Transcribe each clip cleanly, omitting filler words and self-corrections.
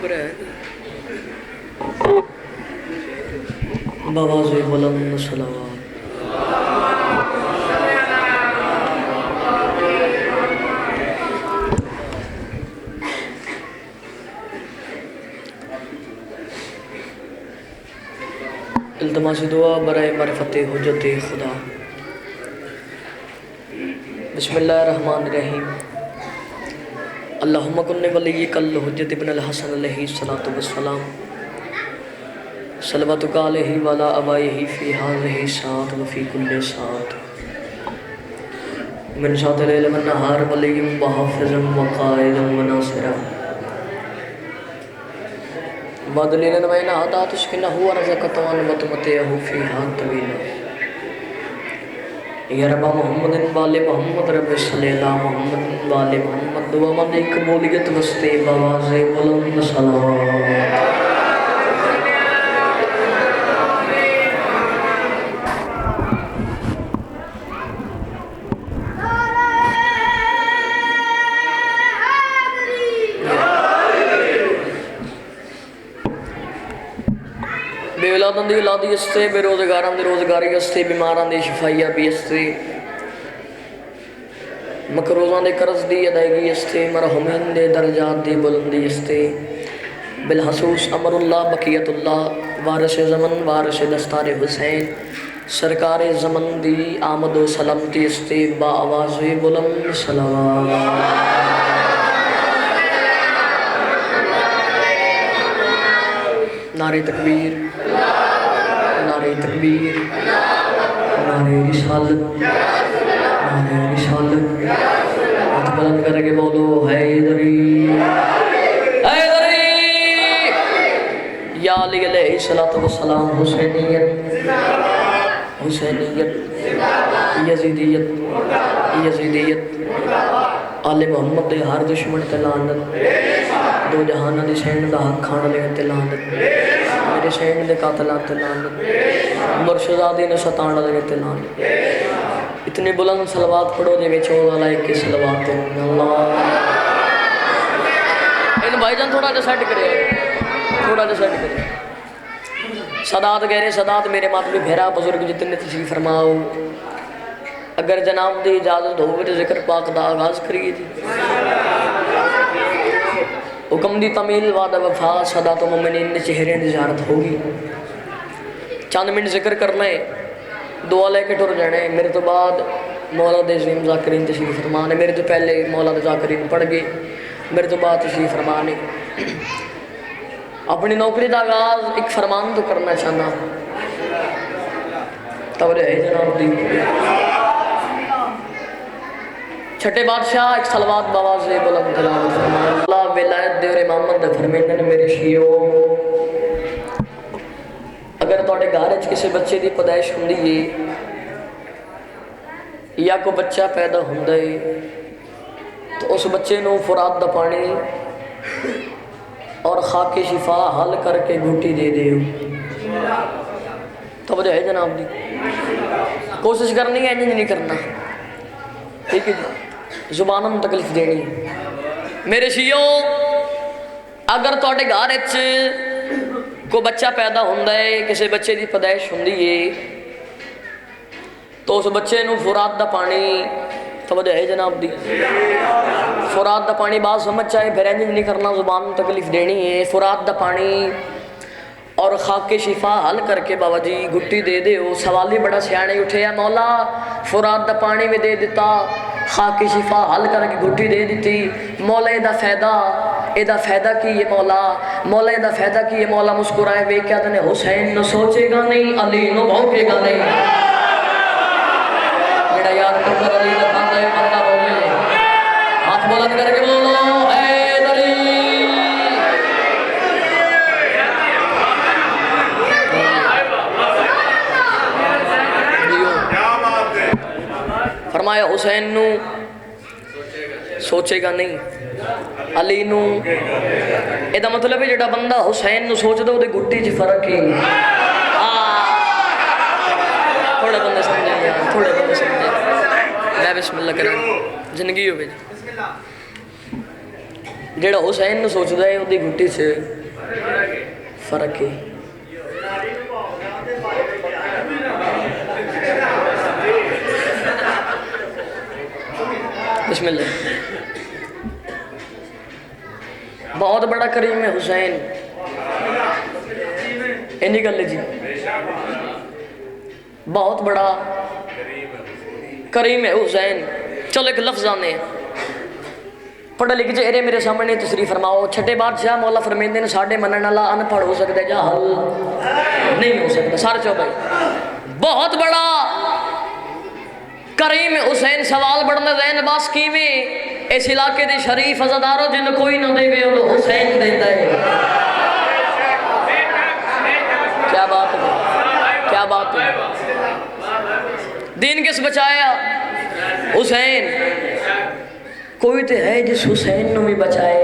शुक्र है बाबा से बुलंद सलावत। इल्तमास दुआ बराए मारिफत हुज्जत खुदा। बिस्मिल्लाहिर्रहमानिर्रहीम। अल्लाहुम्मा कुन्नि वलिय्यिकल हुज्जत इब्नुल हसन अलैहि सलातु वस्सलाम। सलवतुका अलैहि वअला अबाइहि फी हाज़िहि साअत व फी कुल्लि साअत। मिन शातिल लैल वन नहार वलिय्यम व हाफ़िज़म व क़ाइदम व नासिरा। बदलिलन वैन आता तुश्किनहु व रज़क़तहु व तुमतिअहु फ़ीहा तवीला। या रब्बा मुहम्मदिन वाले मुहम्मद रब्बि सल्लि अला मुहम्मद वाले मुहम्मद दुआ मंदी कबूलियत वस्ते बवाज़े बुलंद सलावत। बेऔलादां दी औलादी अस्ते, बेरोज़गारां दी रोज़गारी अस्ते, बीमारां दी शिफायाबी अस्ते, मकरूज़ां दे कर्ज़ दी अदायगी अस्ते, मरहुमीन दे दर्जात दी बुलंदी अस्ते। बिलहसूस अमरुल्लाह बकियतुल्लाह वारिस ज़मन वारिस दस्तार हुसैन सरकार ज़मन दी आमद व सलामती अस्ते बा आवाज़ बुलंद सलावत। नारे तकबीर, नारे तकबीर, नारे रिसालत, नारे रिसालत। हाथ बुलंद करके बोलो हैदरी हैदरी। या अली अलैहिस्सलातु वस्सलाम। हुसैनियत हुसैनियत यजीदियत यजीदियत। आले मोहम्मद दे हर दुश्मन ते लानत। दो जहाना दे सैन दा हक खान लगे ते लानत। मेरे सैन दे कातलां ते लानत। मुर्शदादी ने सताना लगे ते लानत। इतनी बुलंद सलवात पढ़ो जे चौदह लाइक की सलवात अल्लाह। इन भाईजान थोड़ा जा सेट करे, थोड़ा जा सेट करे। सदात कह रहे सदात मेरे मातमी भेरा बुजुर्ग जितने तशरीफ फरमाओ। अगर जनाब की इजाज़त हो तो जिक्र पाक का आगाज़ करिए जी। हुक्म दी तमील वाद वफा सदा तो मोमिनीन के चेहरे की ज़ियारत होगी। चंद मिनट जिक्र करना है, दुआ लेके टुर जाना है। मेरे तो बाद मौला दे ज़ीम ज़ाकिरीन तशरीफ फरमान है। मेरे तो पहले मौला दे ज़ाकिरीन पढ़ गए, मेरे तो बाद तशरीफ फरमान है। अपनी नौकरी का आगाज़ एक फरमान तो करना चाहना तब है जनाब दी। छठे बादशाह एक सलवात बाबा से बुलंद तिलावत फरमाए। अल्लाह विलायत दे और इमामत दे फरमाइंदे ने मेरे शियो अगर तुहाडे घर च किसी बच्चे की पैदाइश हुंदी है या कोई बच्चा पैदा हुंदा है तो उस बच्चे नूं फुरात दा पानी और खाके शिफा हल करके घूटी दे दियो। तो वजह है जनाब दी। कोशिश करनी है, इंज नहीं करना, ठीक है जी। जुबानों में तकलीफ देनी है। मेरे शियो अगर तुहाडे घर कोई बच्चा पैदा हुंदा है, किसी बच्चे की पैदाइश हुंदी है तो उस बच्चे नूं फुरात दा पानी तवज्जो है जनाब दी। फुरात दा पानी बात समझ चाहे फिर इंज नहीं करना, जुबान में तकलीफ देनी है। फुरात दा पानी और खाके शिफा हल करके बाबा जी गुट्टी दे दो। सवाल ही बड़ा सियाने उठे है, मौला फुरात दा पानी भी दे दिता, खाके शिफा हल करके गुट्टी दे दी, मौला एदा फायदा की है मौला, मौला एदा फायदा की है मौला। मुस्कुराए वे क्या तने हुसैन न सोचेगा नहीं, अली न भौंकेगा नहीं। मेरा याद कर अली दा खांदा है बंदा बोले, हाथ बुलंद करके बोलो हैदरी। फरमाया हुसैन नू सोचेगा नहीं, अली नू। एदा मतलब है जेड़ा बंदा हुसैन नू सोचदा ओदे गुट्टी च फर्क है। थोड़े बंदे समझे यार, थोड़े बंदे समझे। मैं बिस्मिल्लाह करा जिंदगी हो जेड़ा हुसैन नू सोचदा है ओदी गुट्टी च फर्क है। बिस्मिल्लाह। बहुत बड़ा करीम है हुसैन, इन्हीं गल जी, बहुत बड़ा करीम है हुसैन। चलो एक लफ्ज़ आने पढ़े लिखे जे एरे मेरे सामने तशरीफ फरमाओ। छठे बादशाह मौला फरमेंदे ने साढ़े मनने वाला अनपढ़ हो सकता है, जाहल नहीं हो सकता। सारे चो भाई बहुत बड़ा करीम हुसैन। सवाल बढ़ने जैन बास किवें इस इलाके के शरीफ अज़ादारों जिन कोई ना देवे वो हुसैन देता है। क्या बात है, क्या बात है। दीन किस बचाया? हुसैन। कोई तो है जिस हुसैन नू भी बचाए।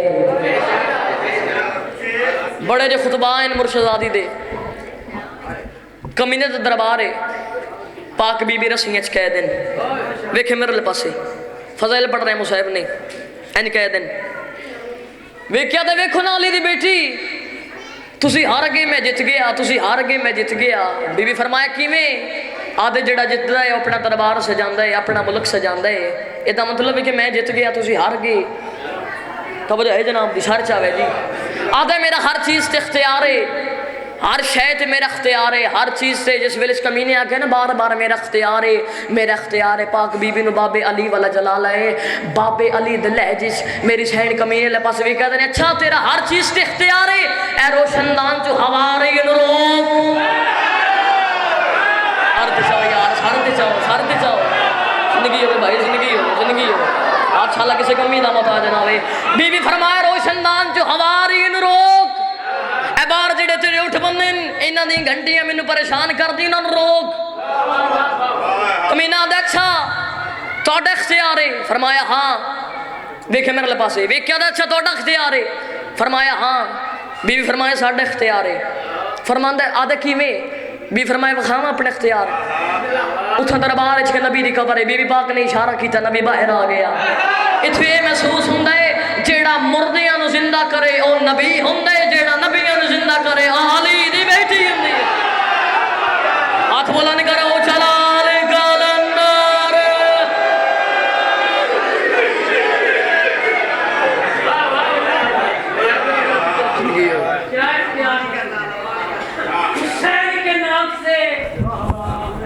बड़े जो खुतबा हैं मुर्शदादी दे कमीने दा दरबार है, पाक बीबी रस्सियां च कह दिन वेखे मेरे पासे फजाइल पढ़ रहे मुसाहिब ने इंज कह दिन वेख्या तो वेखो ना अली दी बेटी तुसी हार गए मैं जित गया, तुसी हार गए मैं जित गया। बीबी फरमाया किवें? आदे जेड़ा जितदा है अपना दरबार सजांदा है, अपना मुल्क सजांदा है। इसदा मतलब है कि मैं जित गया तुसी हार गए। तवज्जो है जनाब दी, सर चावे जी। आदे मेरा हर चीज़ ते इख्तियार है, हर शय ते मेरा इख्तियार है, हर चीज़ से जिस वेले कमीने आके ना बार बार मेरा इख्तियार है, मेरा इख्तियार है। पाक बीबी नू बाबे अली वाला जलाल है, बाबे अली द लहजिश मेरी सैन कमीने ले पास भी कहते हैं अच्छा तेरा हर चीज़ ते इख्तियार है। ए रोशनदान जो हवा रही है रोक सरद जाओ यार, सरद जाओ, सरद जाओ। जिंदगी हो भाई, जिंदगी हो, जिंदगी हो। आज साला किसी कमी ना मत आ जनावे। बीबी फरमाया रोशनदान जो हवा रही है रोक। ए बार जेड़े तेरे उठ बंदे इन्हां दी घंटियां मैनू परेशान कर दी, इन्हां नू रोक। कमीना दे अच्छा तुहाडा इख्तियार है? फरमाया हाँ। वेखे मेरे पासे वेख्या दा अच्छा तुहाडा इख्तियार है? फरमाया हाँ। बीवी फरमाया साडा इख्तियार है। फरमांदा आदे किवें? बीवी फरमाया वखावा अपने इख्तियार। उठा दरबार च नबी दी कबर है, बीबी पाक ने इशारा किया, नबी बाहर आ गया। इत्थे ये महसूस हुंदा है जेड़ा मुर्दियां नू जिंदा करे ओ नबी हुंदा है, जेड़ा नबियां नू जिंदा करे ओ अली दी बेटी हुंदी है। हाथ बुलंद करो चला अली कलंदर। हुसैन के नाम से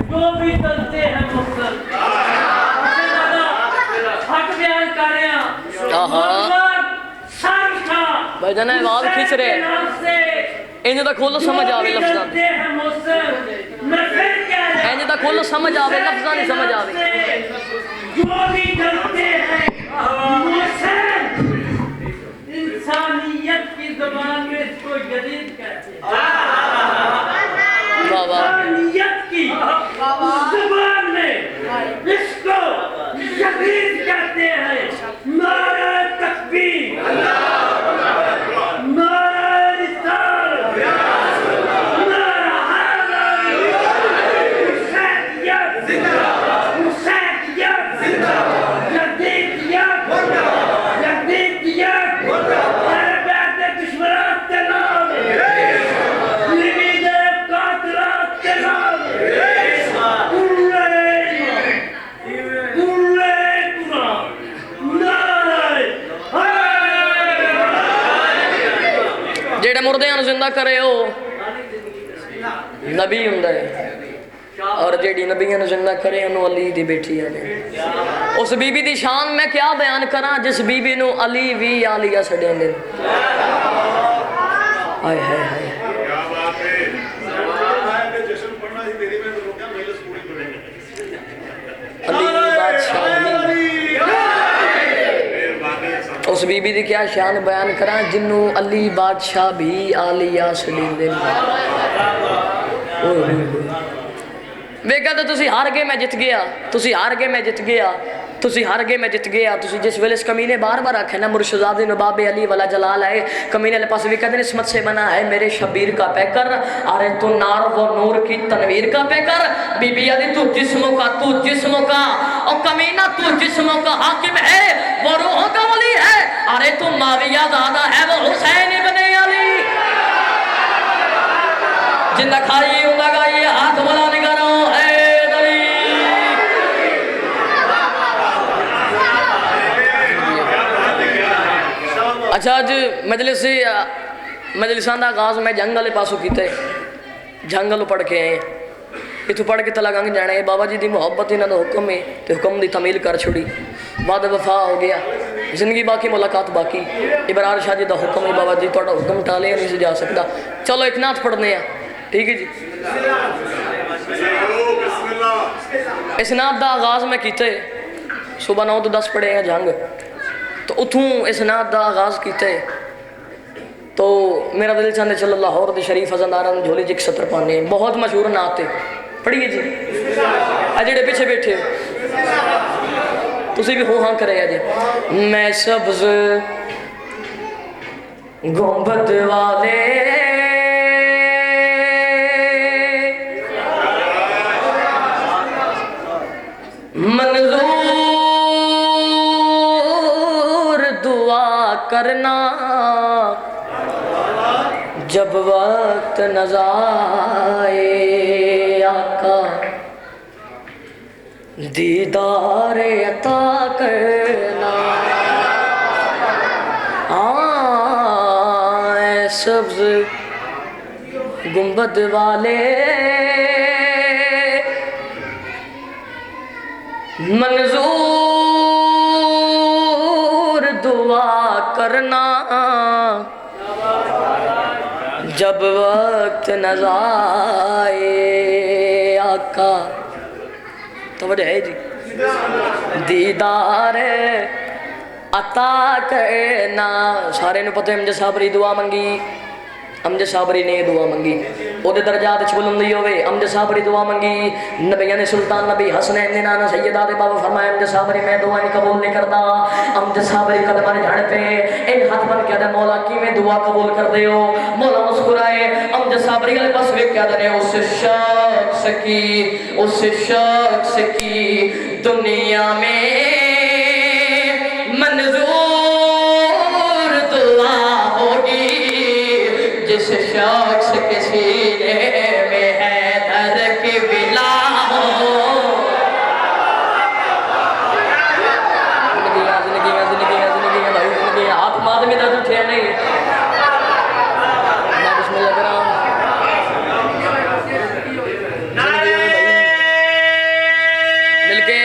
जो भी चलते हैं मुस्लिम हक बयान कर रहे हैं। भाई जाना आवाज खींच रहे इंज दा खोलो समझ आवे लफ्ज़ां दी, इंज दा खोलो समझ आवे लफ्ज़ां दी समझ आवे। जो भी चलते हैं इंसानियत की ज़बान में इसको जदीद कहते हैं। इंसानियत की ज़बान में इसको जदीद कहते हैं। नारे तकबीर, नारे रिसालत, नारा हैदर, हुसैनियत, हुसैनियत, जदीदियत, जदीदियत, अरे बैठे दुश्मनात के नाम, लिमीदे कातलात के नाम, जेड़े मुर्दियां जिंदा करे हो नबी हुंदा है, और जेड़ी नबियां जिंदा करे उन्होंने अली दी बेटी है। उस बीबी दी शान मैं क्या बयान करा जिस बीबी नू अली भी आलिया छडेंदे। हाय हाय हाय अली बादशाह उस बीबी दी क्या शान बयान करा जिन्नू अली बादशाह भी आलिया छडेंदे। वेगा तो तुसी हार गए मैं जित गया, तुसी हार गए मैं जित गया, तुसी हार गए मैं जित गया। तुसी जिस वेले कमीने बार बार आखे ना मुर्शदादी नबाबे अली वाला जलाल है, कमीने पास भी कहते इसमत से बना है मेरे शबीर का पैकर। अरे तू नार वो नूर की तनवीर का पैकर। बीबी अली तू जिस्मों का, तू जिस्मों का, और कमीना तू जिस्मों का हाकिम है, वो रूहों का वली है। अरे तू माविया ज़ादा है, वो हुसैन इब्ने अली। अच्छा अज मजलिसां का आगाज़ मैं जंग वाले पासों किया, जंग वालों पढ़ के आए, इतों पढ़ के तला गंग जाना है। बाबा जी की मुहब्बत इन्होंने हुक्म है तो हुक्म की तमील कर छोड़ी, बाद वफा हो गया, जिंदगी बाकी मुलाकात बाकी। इबरार शाह जी का हुक्म है, बाबा जी थोड़ा हुक्म टाले नहीं से जा सकता। चलो एक नाथ पढ़ने हैं, ठीक है जी। इस नाथ का आगाज़ मैं किया, सुबह 9 तो 10 पढ़े हैं जंग, तो उतों इस नाथ का आगाज़ किया तो मेरा दिल चाहते चलो लाहौर के शरीफ अजंदारा झोली च एक सत्र पाने। बहुत मशहूर नात है, पढ़िए जी। आ जेड़े पीछे बैठे तुसी भी हो हाँ करे जी। मैं सब्ज गुंबद वाले मंजूर दुआ करना जब वक्त नज़ाए आका, दीदार अता करना। सब्ज गुंबद वाले मंजूर दुआ करना जब वक्त नज़ाए आका। तो वजह है जी, दीदार अता करना। सारे नूं पता है अमजद साबरी दुआ मंगी, अमजद साबरी ने दुआ मंगी, ओदे दर्जात च बुलंदी होवे। अमजद साबरी दुआ मंगी, नबियां ने सुल्तान नबी हसनैन ने नाना सैयदा दे बाबा फरमाया अमजद साबरी मैं दुआ नहीं कबूल नहीं करता। अमजद साबरी कदमां ने झड़ पे इन हाथ बन के आदे मौला किवें दुआ कबूल कर दे हो। मौला मुस्कुराए, अमजद साबरी वाले पास वेख के आदे उस शख्स की दुनिया में मंजूर दुआ होगी जिस शख्स के सीने में है दर की विला हो। जिंदगी भाई जिंदगी आप माद में दर्द उठे नहीं। मैं बिस्मिल्लाह कर रहा हूँ। मिलके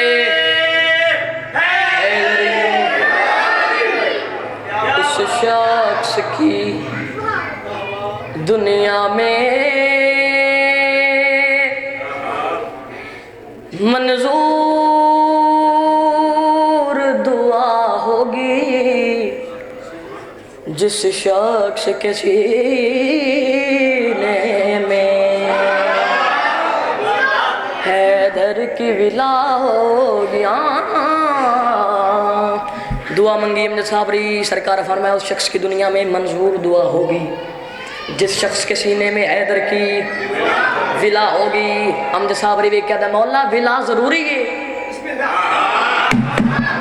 उस शख्स की दुनिया में मंजूर दुआ होगी जिस शख्स के सीने में हैदर की विला होगी। दुआ मंगी अमजद साबरी, सरकार फरमाया उस शख्स की दुनिया में मंजूर दुआ होगी जिस शख्स के सीने में हैदर की विला होगी। अमजद साबरी भी कहता मौला विला जरूरी है।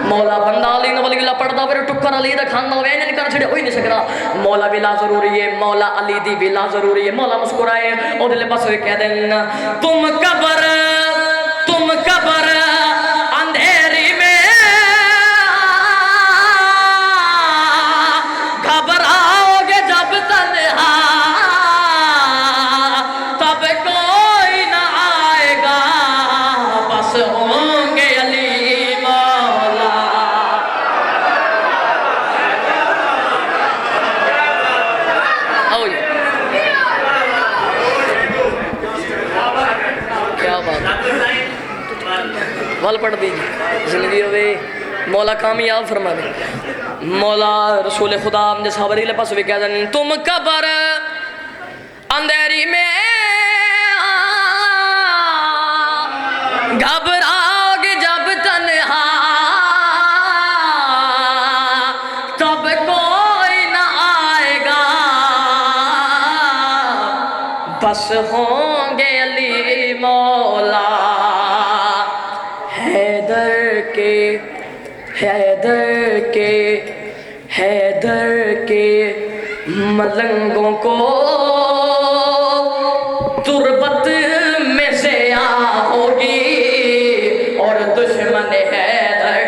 मौला बंदा अली नवली विला पढ़दा फिर टुक्कर अली दा खांदा होवे नहीं कर छड़े हो ही नहीं सकदा। मौला विला जरूरी है, मौला अली दी विला जरूरी है। मौला मुस्कुराए ओदले पास कह देन तुम कबर अंधेरी में घबराओगे जब तन्हा तब कोई ना आएगा बस होंगे अली मौला। क्या बात वल पढ़ दीजिए जिंदगी होवे मौला कामयाब फरमा दे। मौला रसूल खुदा अमजद साबरी ले पास भी कह दें तुम कबर अंधेरी में घबराओगे जब तन्हा तब कोई ना आएगा बस होंगे अली मौला। हैदर के मलंगों को तुरबत में से आ होगी और दुश्मन हैदर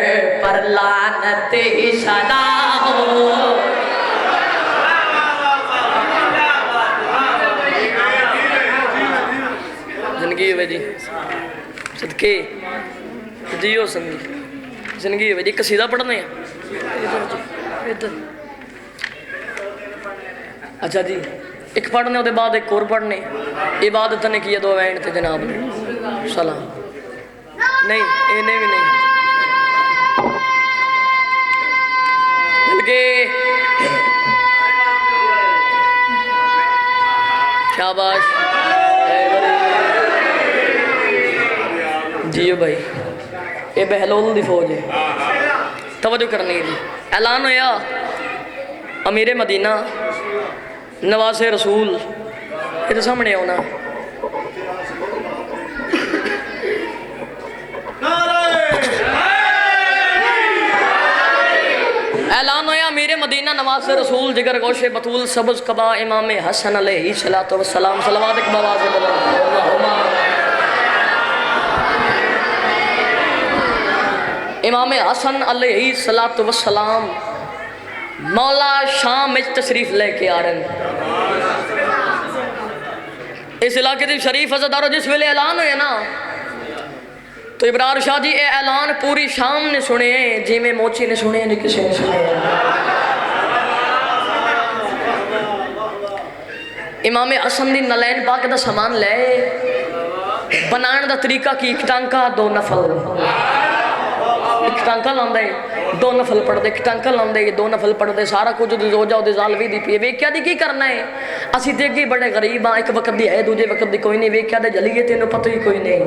पर लानत ही सदा हो। जिंदगी है जी सदके जियो संगी जिंदगी है जी कसीदा पढ़ने इधर अच्छा जी एक पढ़ने उसके बाद एक और पढ़ने इबादत ने किया 2 वैन थे जनाब ने सलाम नहीं इन्हें भी नहीं मिल गए शाबाश जियो भाई ये बहलोल दी फौज है तवज्जो करनी जी ऐलान होया अमीर मदीना नवासे रसूल ये सामने आना ऐलान होया मेरे मदीना नवासे रसूल जिगर गोशे बतूल सबज कबा इमाम हसन अलैहिस्सलातु वस्सलाम सलवात एक बाबा से बोलो इमाम हसन अलैहिस्सलातु वस्सलाम मौला शाम में तशरीफ लेके आ रहे हैं इस इलाके की शरीफ अज़ादारों जिस वेले ऐलान हुए ना तो इब्रार शाह जी ये ऐलान पूरी शाम ने सुने जिमें मोची ने सुने नहीं किसी ने सुने इमाम हसन दी नलैन पाक दा सामान ले बनाने दा तरीका की एक टांका 2 नफल एक टांका लांदा है 2 नफल पढ़ते एक टांका लांदे 2 नफल पढ़ते सारा कुछ रोजा उहदे ज़ालवी दी पी वेख्या दी की करना है असी ते अगे बड़े गरीब हाँ एक वक्त दी है दूजे वक्त दी कोई नहीं वेख्या दे जलीए तेनों पता ही कोई नहीं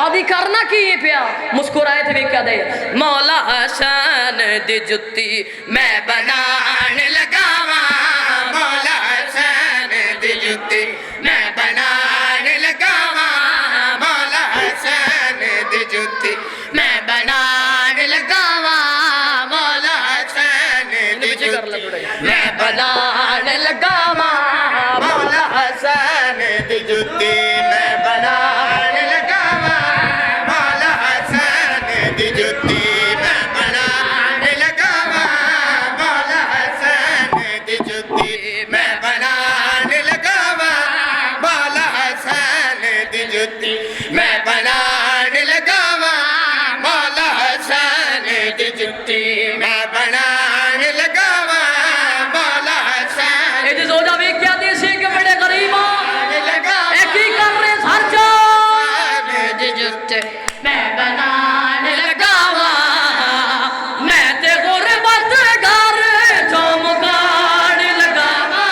आदि करना की है पिया मुस्कुराए थे वेख्या दे मौला हसन दी जुत्ती मैं बनाने लगावा मौला हसन दी जुत्ती मैं बनाने लगावा मौला हसन दी जुत्ती मैं बनाने लगावा मौला हसन दी जुत्ती मैं बनाने लगावा मौला हसन दी जुत्ती मैं बनाने लगावा मौला हसन दी जुत्ती मैं बनाने लगावा मौला हसन दी जुत्ती मैं बनाने लगावा मौला हसन दी जुत्ती मैं बनाने लगावा मौला हसन दी जुत्ती मैं बनाने लगावा मौला हसन ये जो जावे क्या देसी के बड़े गरीब एक ही कर रहे हर जो दी जुत्ती मैं बनाने लगावा मैं ते गुरबत घर चमकाने लगावा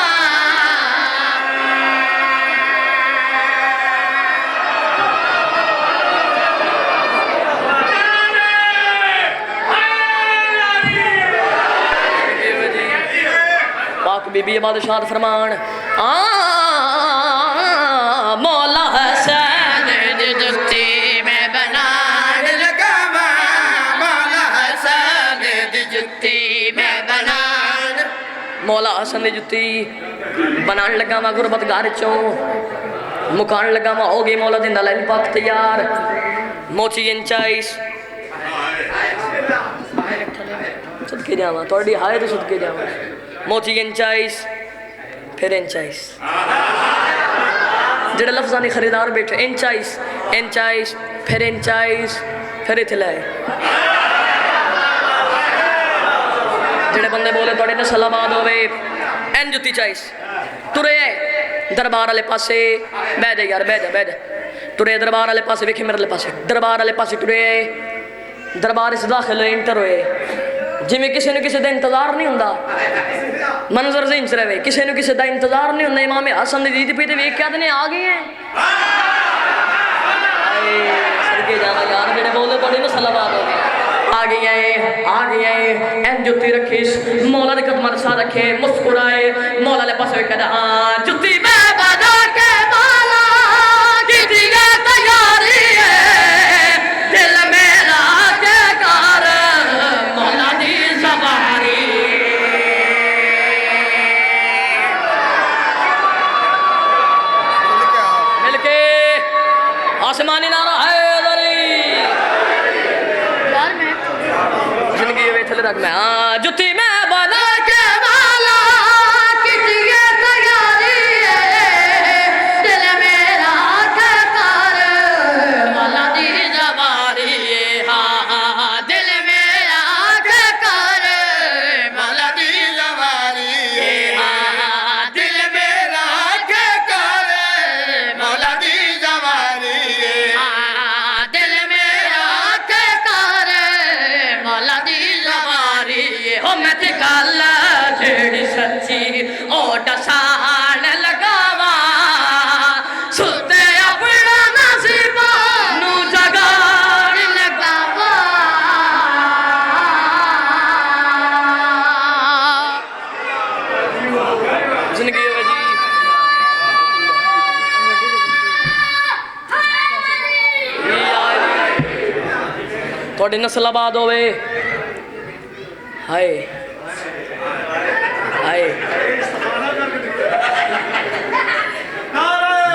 पाक बीबी बादशाह फरमान मौला हसन दी जुत्ती मैं बनाने लगावा मौला हसन दी जुत्ती मैं बनाने मौला हसन दी जुत्ती बनाने लगावा गुरबत घर चों मुकान लगावा हो गई मौला दी नलैन पाक तैयार मोची इंचाइस सदके जावा थोड़ी हाय तो सदके जावा मोची इंचाइस फिर इंचाइस जेडे लफ्ज़ां ने खरीदार बैठे इंचाइस इंचाइस फिर इत्थे लाए जेडे बंदे बोले थोड़े ने सलामाद होवे एन जुत्ती चाइस तुरे दरबार वाले पासे बह जा यार बह जा तुरे दरबार वाले पासे वेखे मेरे वाले पासे दरबार वाले पासे तुरे दरबार से दाखिल इंटर हुए जिमें किसी ने किसी का इंतजार नहीं होंदा मंजर से इंच रहे किसी ने किसी का इंतजार नहीं होंदा इमाम हसन दी जीत पे वेख क्या आ गए हैं सदके जाना यार जेडे बोलदे थोड़ी ना सलावात हो गए आ गई है एन जुत्ती रखी मौला दे कदम सा रखे मुस्कुराए मौला ले पासे कहदा हां जुत्ती मैं बना के मौला कीती है तैयारी है दिल मेरा के कर मौला दी सवारी मिलके आसमानी नारा है रख मैं जुत्ती मैं बना के माला कितनी तैयारी है दिल मेरा डसान लगावा सुते अपना नसीबा नू जगान लगावा जिंदगी है जी थोड़ी नस्ल आबाद होवे हाय हाय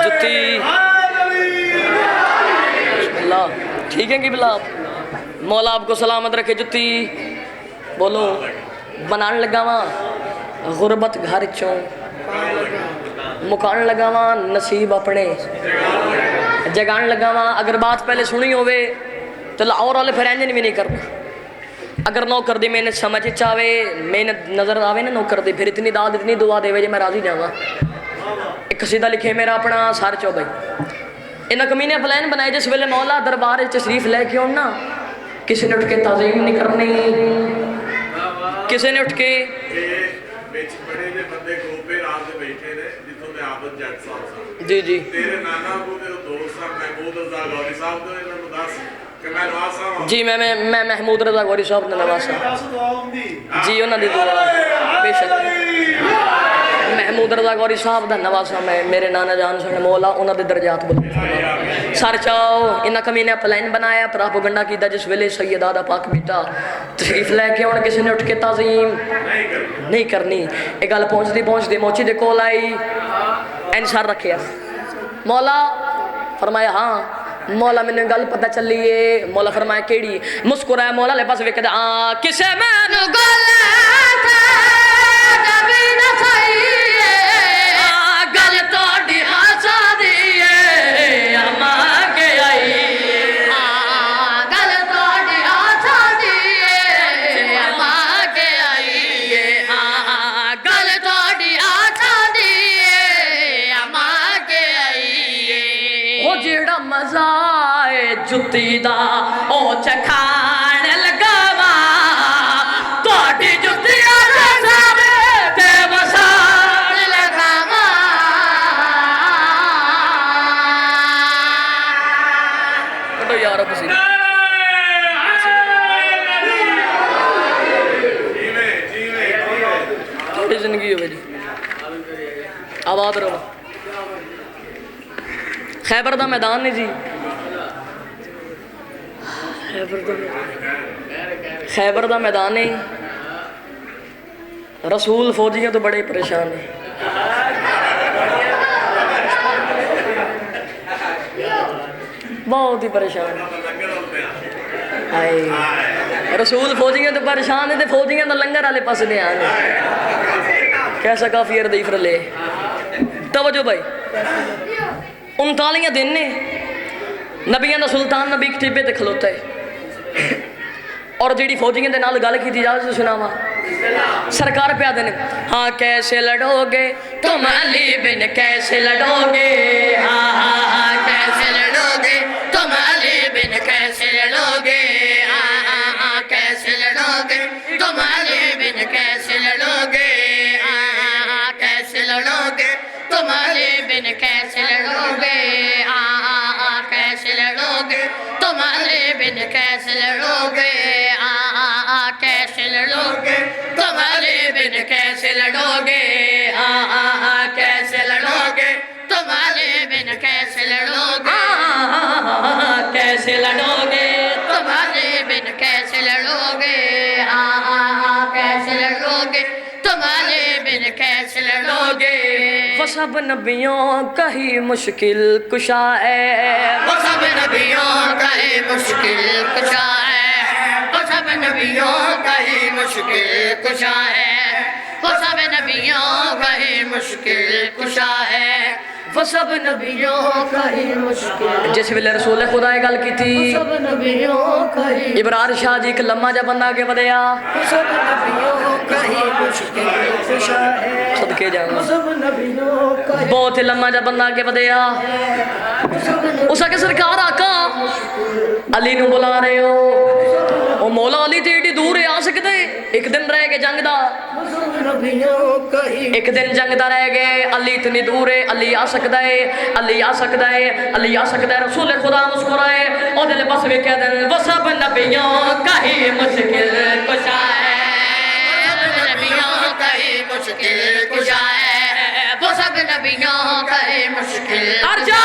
जुत्ती बिस्मिल्लाह ठीक है कि बिला मौला आपको सलामत रखे जुत्ती बोलो बनाने लगा वहाँ गुरबत घर चों मुकान लगा वहाँ नसीब अपने जगान लगा वहाँ अगर बात पहले सुनी होवे तो लाहौर वाले फिर इंजन भी नहीं करना अगर नौकर दी मेहनत समझ चावे मेहनत नजर आवे ना नौकर दी फिर इतनी दाद इतनी दुआ देवे जे मैं राजी जावा एक कसीदा लिखे मेरा अपना सार चो भाई इन्हें कमीने प्लान बनाए जिस वेले मौला दरबार तशरीफ लेके आउन ना किसी ने उठ के ताज़ीम नहीं करनी किसी ने उठ के जी जी जी मैं महमूद रजा गौरी साहब ने नवासा जी उन्होंने दुआ बेशक महमूद रजा गौरी साहब का नवासा मैं मेरे नाना जान सन मौला उन्होंने दर्जात बुलंद सर चाओ इन्हें कमीने प्लान बनाया प्रोपेगेंडा किया जिस वेले सैयदा दा पाक बेटा तशरीफ लैके आउन किसी ने उठ के ताज़ीम नहीं करनी ये गल पहुँचती मोची दे कोल आई एनसर रखे मौला फरमाया हाँ मौला मैंने गल पता चली है मौला फरमाया केड़ी मुस्कुराया मौला ले पास वेखदा किसे मैनू गल गल तोड़ी आशा दी अम्मा के आई गल तोड़ी आशा दी अम्मा के आई गल तोड़ी आशा दी अम्मा के आई ओ जेड़ा मजा जुत्ती दा ओ चखान लगावा तोड़ी जुत्ती ते वसान लगावा कटो यार पसीना थोड़ी जिंदगी हो जी आबाद रहो खैबर दा मैदान है जी खैबर दा मैदान है रसूल फौजियों तो बड़े परेशान है बहुत ही परेशान हाय रसूल फौजियों तो परेशान है तो फौजियों तो लंगर वाले पास ध्यान है कैसा काफी अर्दी फरले तवज्जो भाई 39 दिन ने नबियां दा सुल्तान नबी टिब्बे ते खलोता है और जी फौजियों के नाल गल की जा सुनावा सरकार पे आते हाँ कैसे लड़ोगे तुम अली बिन कैसे लड़ोगे हाँ हाँ हाँ कैसे लड़ोगे तुम अली बिन कैसे लड़ोगे हाँ हाँ हाँ कैसे लड़ोगे तुम अली बिन कैसे लड़ोगे हाँ हाँ हाँ कैसे लड़ोगे तुम अली बिन कैसे लड़ोगे हाँ हाँ हाँ कैसे लड़ोगे तुम अली बिन कैसे लड़ोगे कैसे लड़ोगे तुम अली बिन कैसे लड़ोगे हाँ हाँ हाँ कैसे लड़ोगे तुम अली बिन कैसे लड़ोगे कैसे लड़ोगे तुम अली बिन कैसे लड़ोगे हाँ हाँ हाँ कैसे लड़ोगे तुम अली बिन कैसे लड़ोगे वो सब नबियों का ही मुश्किल कुशा है वो सब नबियों का ही मुश्किल कुशा है सब नबियों का ही मुश्किल कुशा है वो सब नबियों का ही मुश्किल कुशा है वो सब नबियों का ही मुश्किल जिस वेले रसूल खुदा गल की थी सब नबियों का ही इब्रार शाह जी एक लम्मा जा बंदा आगे बढ़या सब नबियों का ही मुश्किल कुशा है सदके जाऊंगा सब नबियों का बहुत ही लम्मा जा बंदा आगे बढ़या उस आगे सरकार आका अली नु बुला रहे हो ਉਹ ਮੌਲਾ ਅਲੀ ਤੇ ਏਡੀ ਦੂਰ ਆ ਸਕਦੇ ਇੱਕ ਦਿਨ ਰਹਿ ਕੇ ਜੰਗ ਦਾ एक दिन जंग दा रह गए अली इतनी दूर है अली आ सकता है अली आ सकता है अली आ सकता है रसूल खुदा मुस्कुराए और दिल बस वे कह दें वो सब नबियों का ही मुश्किल कुशा है नबियों का ही मुश्किल कुशा है वो सब नबियों का ही मुश्किल अर्जा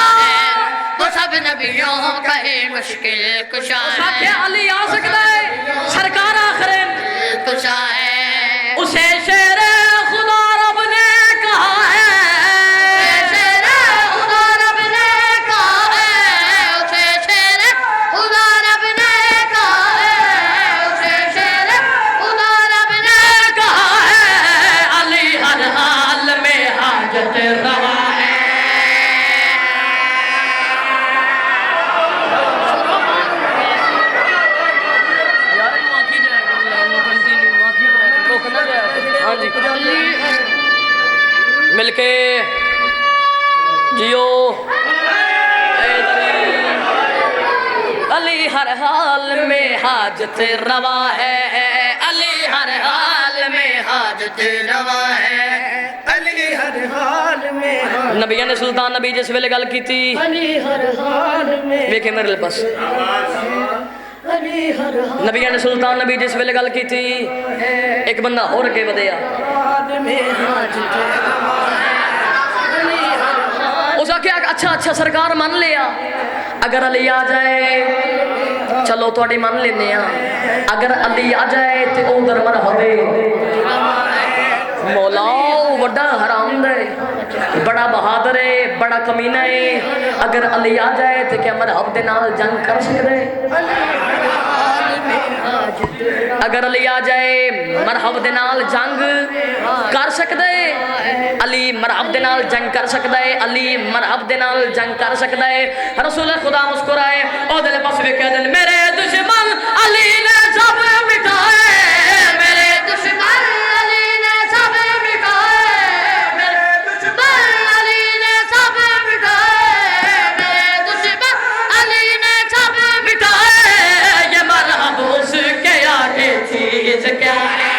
वो सब नबियों का ही मुश्किल कुशा है अली आ सकता है सरकार आखिर कुशा है उसे शेर खुदा रब ने कहा है शेर खुदा रब ने कहा है उसे शेर खुदा रब ने कहा है उसे शेर खुदा रब ने कहा है अली हर हाल में हाजत रवा है मिलके जियो अली हर हाल में हाजत रवा है अली हर हाल में हाजत रवा है अली हर हाल में नबिया ने सुल्तान नबी जिस वेले गल की थी अली हर हाल में वेखे मेरे पास अली हर नबिया ने सुल्तान नबी जिस वेले गल की थी एक बंदा होर अगे वधिया हाल में हाजत रवा है अली हर हाल उस आख्या अच्छा अच्छा सरकार मान लिया अगर अली आ जाए चलो थोड़ी मान लेने अगर अली आ जाए तो उधर मर होवे मौला बड़ा हराम है बड़ा बहादुर है बड़ा कमीना है अगर अली आ जाए तो क्या मरहब दे नाल जंग कर सकते अगर अली आ जाए मरहब दे नाल जंग कर सकते अली मरहब दे नाल जंग कर सकता है अली मरहब दे नाल जंग कर सकता है रसूल खुदा मुस्कुराए और दिल बस वे कह दें मेरे दुश्मन अली ने सब मिटाए मेरे दुश्मन अली ने सब मिटाए मेरे दुश्मन अली ने सब मिटाए मेरे दुश्मन अली ने सब मिटाए ये मरहब उसके आगे चीज क्या है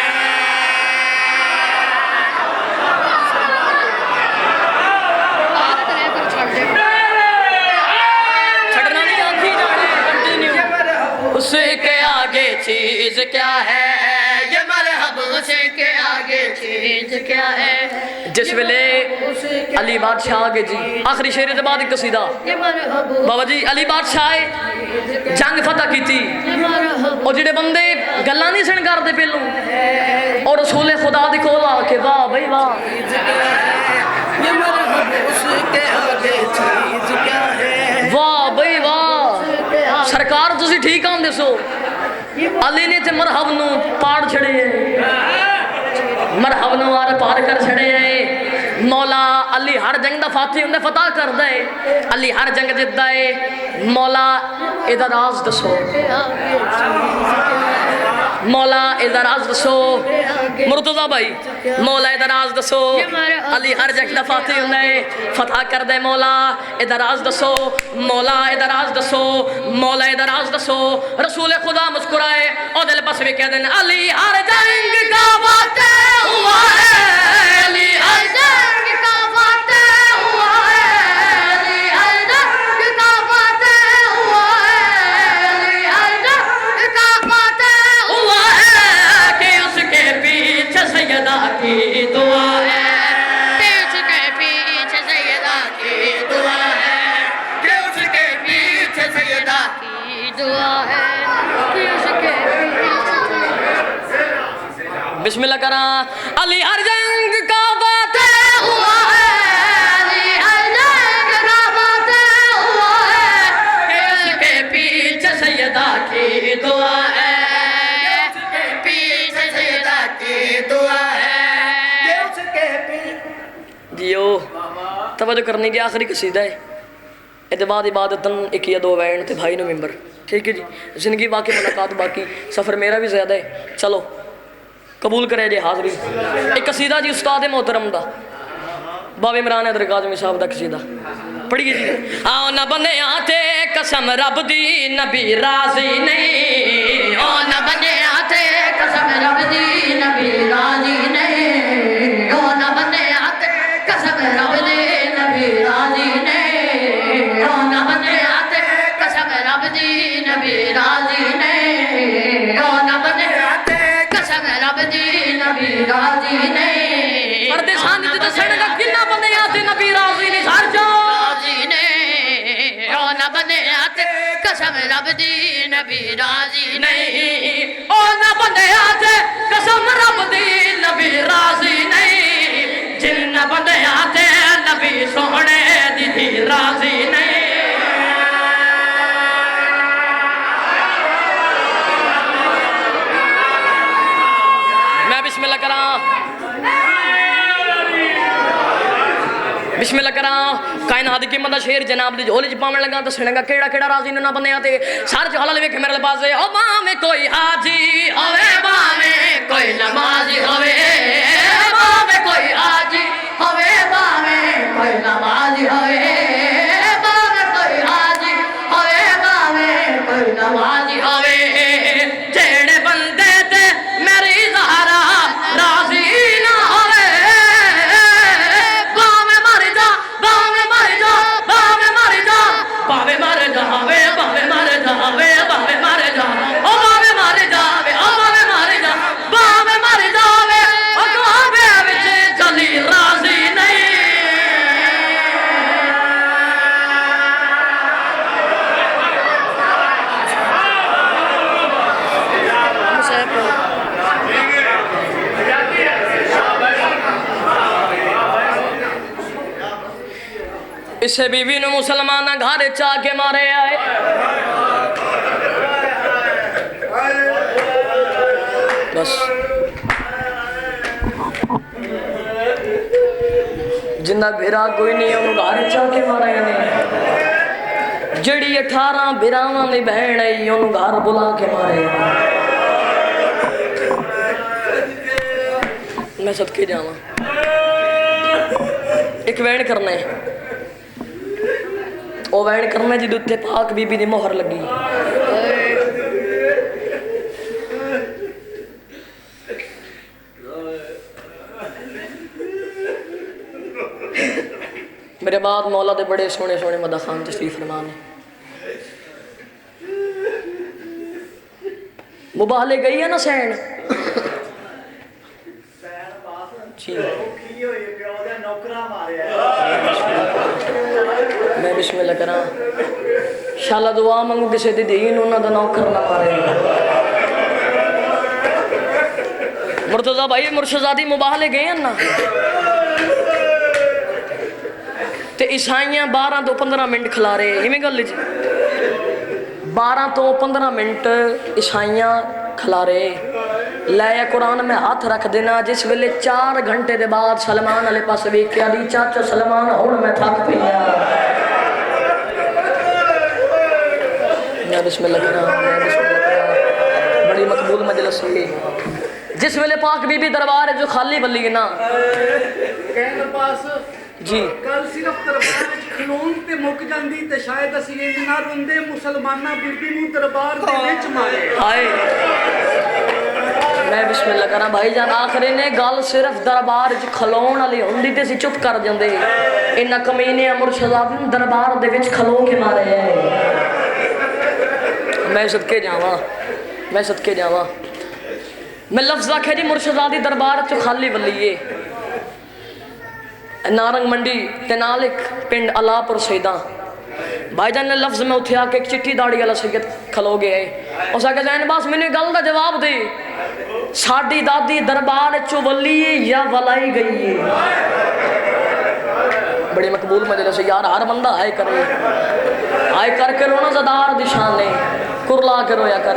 छड़ना नहीं आखी जाने कंटिन्यू उसके आगे चीज क्या है ये मरहब उसके आगे चीज क्या है जिस वेले अली बादशाह आ गए जी आखिरी शेर के बाद एक कसीदा ये मरहब बाबा जी अली बादशाह जंग फतह की थी और जेडे बंदे गल्लां नहीं सन करते पहलू और रसूल खुदा दी कोल आके वाह भाई वाह ये मरहब उसके आगे चीज क्या है वाह भाई वाह सरकार तुसी ठीक आन दसो अली ने ते मरहब नू पाड़ छड़े मरहब नू आर पार कर छड़े है मौला अली हर जंग दा फाती हुंदा फतह करदा है अली हर जंग जितदा है मौला इहदा राज दसो मौला इहदा राज दसो मुर्तजा भाई मौला इहदा राज दसो अली हर जंग दा फाती हुंदा है फतह करदा है मौला इहदा राज दसो मौला इहदा राज दसो मौला इहदा राज दसो रसूल खुदा मुस्कुराए और दिल बस वे कह दें अली हर जंग का फातह हुआ है अली हर जंग का फातह हुआ है अली हर जंग का फातह हुआ है अली हर जंग का फातह हुआ है कि उसके पीछे सैयदा की दुआ है उसके पीछे सैयदा की दुआ है कि उसके पीछे सैयदा की दुआ है कि उसके बिस्मिल्लाह करा अली हर जंग का फातह हुआ है अली हर जंग का फातह हुआ है कि उसके पीछे सैयदा की दुआ है पीछे सैयदा की दुआ है जियो तवज्जो करनी जी आखिरी कसीदा है ਇਹਦੇ ਬਾਅਦ इबादतन एक या दो वैन ते भाई नो मेंबर ठीक है जी जिंदगी बाकी मुलाकात बाकी सफ़र मेरा भी ज़्यादा है चलो कबूल करे जे हाज़री एक कसीदा जी उस्ताद मोहतरम दा बाबे इमरान हैदर काज़मी साहब दा कसीदा पढ़िए जी। आओ न बने आते कसम रब दी नबी राजी नहीं, ओ न बने आते कसम रब दी नबी राजी नहीं, ओ न बने आते कसम रब दी नबी राजी नहीं, ओ न बने आते कसम रब दी नबी राजी नहीं, ओ न बने आते कसम रब दी नबी राजी नहीं। परदेसां दी दसण दा किन्ना बंदे आते नबी राजी नहीं सर जो राजी नहीं, ओ न बने आते कसम रब दी नबी राजी नहीं, ओ न बंदे आते कसम रब दी नबी राजी नहीं, जिन बंदे आते नबी सोहणे दी राजी नहीं। मैं बिस्मिल्लाह करा, बिस्मिल्लाह करा। कायनात की बंदा शेर जनाब दी झोली च पावन लगा तो सुनेगा केड़ा केड़ा राजी ना बंदे आते सर च हलाल वेखे मेरे पास ओ मां कोई हाजी होवे बावे कोई नमाजी होवे, बावे कोई हाजी होवे, बावे कोई नमाजी होवे, बावे कोई हाजी होवे, बावे कोई नमाजी होवे, जेड़े बंदे ते मेरी ज़हरा राजी ना होवे बावे मर जा, बावे मर जा, बावे मर जा, बावे मर जावे, बावे मर जावे, बावे मर जा, ओ बावे मर जावे, ओ बावे मर जा, बावे मर जावे, ओ बावे विच चली राजी नहीं। इसे बीवी ने मुसलमान घर चा के मारे आए, बस जिन्ना बिरा कोई नहीं उन्होंने घर चा के मारे ने, जड़ी 18 बिरावां दी बहन है उन्होंने घर बुला के मारे। मैं सदके जावा एक वैन करना है, वो वैन करना जिद उत्ते पाक बीबी दी मोहर लगी। मेरे बाद मौला दे बड़े सोने सोने मदा खान तशरीफ फरमा ने मुबाहले गई है ना सैन मैं बिस्मिल्लाह करा शाला दुआ मंगू किसी दी दीन उन्होंने दा नौकर ना मारे। मुर्तजा भाई मुर्शदादी मुबाहले गए हैं ना ते ईसाइयां 12 तो 15 मिनट खिला रहे इवें गल 12 तो 15 मिनट ईसाइयां खिला रहे लाया कुरान में हाथ रख देना। जिस वेले 4 घंटे के बाद सलमान वाले पास वेख्या दी चाचा सलमान हुण मैं थक पई मैं बिस्मिल्लाह करा बड़ी मकबूल मजलिस हुई। जिस वेले पाक बीबी दरबार है जो खाली बल्ली है ना जी कल सिर्फ दरबार खलोन ते मुक जांदी ते शायद असी इन्ना रोंदे मुसलमाना बीबी नूं दरबार दे विच मारे हाय। मैं बिस्मिल्लाह करा भाई जान आखिरी ने गल सिर्फ दरबार च खलोन वाली हुंदी ते असी चुप कर जांदे इन्ना कमीने मुर्शदादी नूं दरबार दे विच खलो के मारे है। मैं सदके जावा मैं सदके जावा मैं लफ्ज़ आखे जी मुर्शदादी दरबार च खाली बल्ली नारंग मंडी ते नाल एक पिंड अलापुर सैदा भाईजान ने लफ्ज़ में उठे आके एक चिट्ठी दाड़ी वाला सैयद खलो गए उस आके जैन बस मैंने गल का जवाब दे साड़ी दादी दरबार चो वली या वलाई गई है। बड़ी मकबूल मजलिस यार हर बंदा आए करके रोना ज़दार दी शान ने कुरला के रोया कर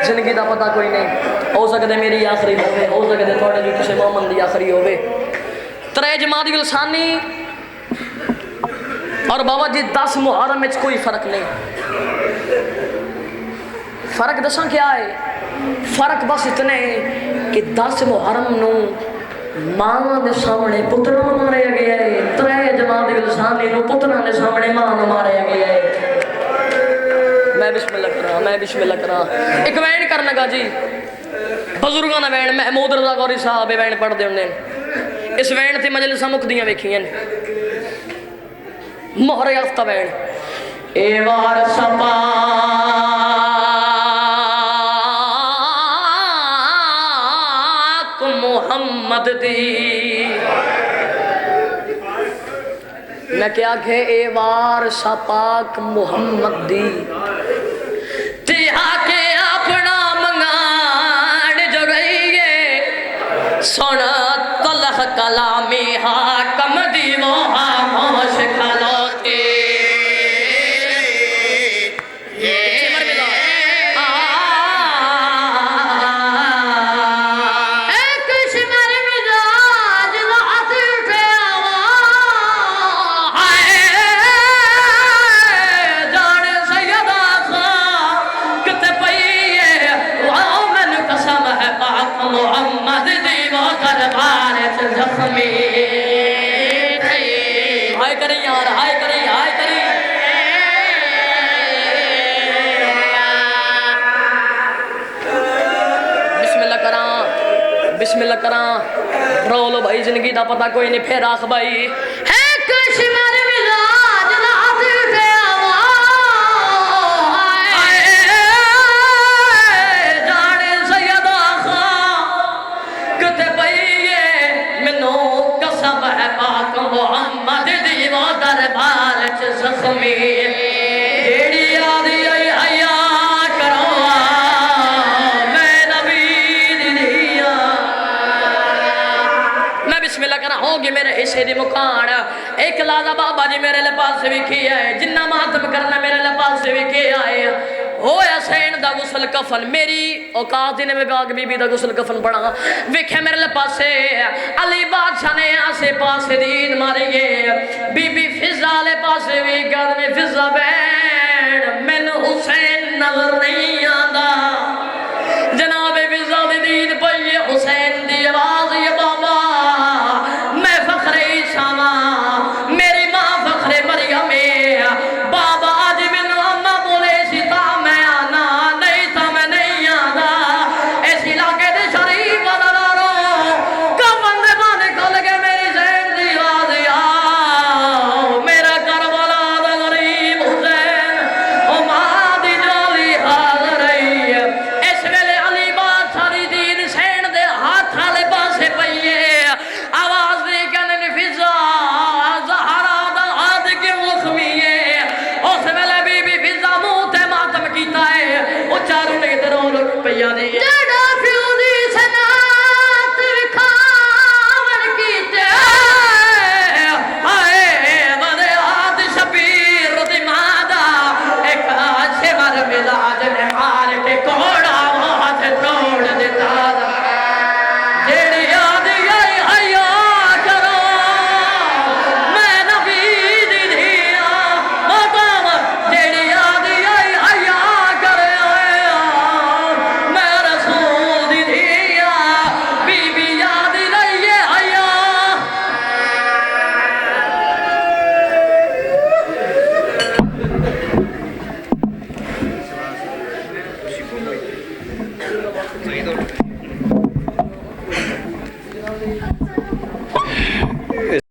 जिंदगी का पता कोई नहीं हो सकता मेरी आखिरी हो सकते थोड़े जो किसी मोहम्मद की आखिरी हो 3 जमात लसानी और बाबा जी 10 मुहर्रम में कोई फर्क नहीं। फर्क दसा क्या है फर्क बस इतने कि 10 मुहर्रम नू मां दे सामने पुत्रा नूं मारिया गया है, त्रै जमात दे लसानी नूं पुत्रा दे सामने मां नूं मारिया गया है। मैं बिस्मिल्लाह करा एक वैन कर लगा जी, बजुर्गों का वैन महमूद रजा गौरी साहब वैन पढ़ते होंगे। इस वैन से मजलिसां मुकदियां वेखियां ने, मोहर याफ्ता वैन ए वार सपा मुहम्मद दी। मैं क्या खे ए वार सपाक मुहम्मद दी के अपना मंगान जो रही है सुन तलह कलामी हाकम दी वो खामोश खलोती। हाय करें यार, हाय करें, हाय करें। बिस्मिल्लाह करा रोलो भाई, जिंदगी का पता कोई नहीं, फिर आख भाई है कश्मीर मिजाज रात पे जाने सैयदा खां किते पई मैनू कसम है पाक मुहम्मद दी वो दरबार च जख्मी जेड़ी याद आई हया करो मैं नबी दी दिया। मैं बिस्मिल्लाह करा होगी मेरे हिस्से दी मुकान। एक लाला बाबा जी मेरे पास भी किया है, जिन्ना मातम करना मेरे पास भी किया है। ओ हुसैन दा गुसल कफन मेरी औकात ने मैं बाग बीबी दा गुसल कफन पढ़ा वेखे मेरे पासे अली बादशाह ने आसे पासे दीन मारी बीबी फिजा वाले पासे भी गल में फिजा बैन मैनू हुसैन नजर नहीं आंदा। जनाब फिजा दी दीन पई हुसैन दी आवाज ये बाबा मैं फखरे ईसावा मेरी मां फखरे मरियम बाबा आज मैनू अम्मा बोले सी ता मैं आना नहीं ता मैं नहीं आंदा। इस इलाके दे शरीफ वाला कफन दे बाने खोल के मेरी जैन दी आवाज आओ मेरा करबला दा गरीब हुसैन ओ मां दी जोली हाज़िर है। इस वेले अली बादशाह दी दीन सैन दे हाथ वाले पासे पई आवाज दे कहने फिजा ज़हरा दा हाथ क्यों जख्मी है। उस वेले बीबी फिजा मुंह ते मातम कीता है ओ चारों ने रो रो पईया दी जेड़ा फिऊ दी सनात विखावन कीते हाय वदे हाथ शबीर दी मादा एक आछे मर मिलाज ने मार के कोड़ा हाथ तोड़ दिता। जेड़ी याद आई हया करो मैं नबी दी दिया मकाम जेड़ी याद आई हया करे मैं रसूल दी दिया बीबी याद नहीं हया। Zaid